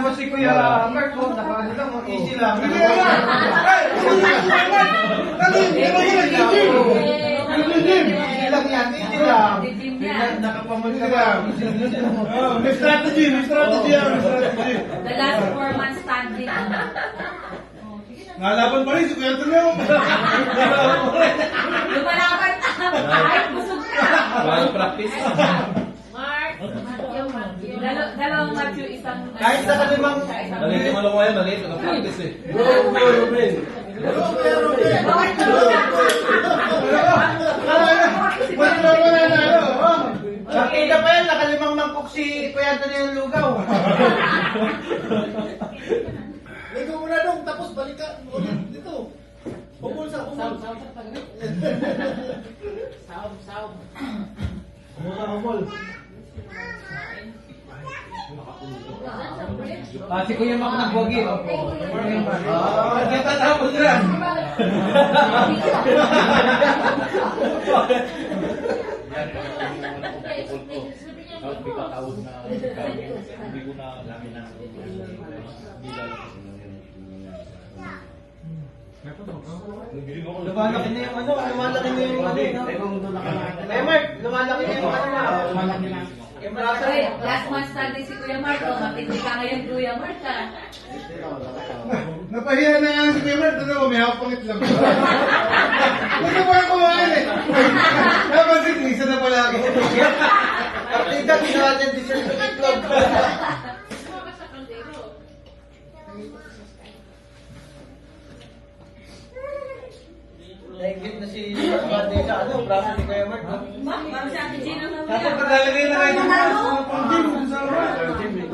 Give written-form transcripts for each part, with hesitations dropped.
mo si Kuya Mark, nakaano lang, easy lang. Easy lang yan, easy lang. Nakapamuli ka lang. May strategy, may strategy yan, may strategy. The last 4 months standing. Nalaban pa rin, si Kuya Tulio. Lumalaban na. Kahit busog ka. Walang practice. Mark. Dalawang Matthew, isang... Kahit sa kalimang... Maliit yung malungo yan, maliit. Naka-practice eh. Nakita pa yan, nakalimang mangkok si Kuya Anthony ng lugaw. Ligo muna dong, tapos balik ka ulit dito. Pumul sa pumul. Pumul. Si Kuya Mark nagwagi. Nagtatapos lang. Lumalaki na yung ano, lumalaki na yung ano. Eh Mark, lumalaki na yung ano na. Yung braso. Okay, last month standing si Kuya Mark. Oh, matindi ka ngayon, Kuya Mark. Napahiya na nga si Kuya Mark, ano, may hapangit lang. Gusto pa yung kumain eh. Napansin, isa na palagi. Partida, ginawa niya dessert sa itlog. Naigit na si Bandita, ano, braso ni Kuya Mark. Parang si Ate Gina na Tapos paglalagay na kayo ng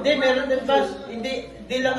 Hindi, meron din pas. Hindi lang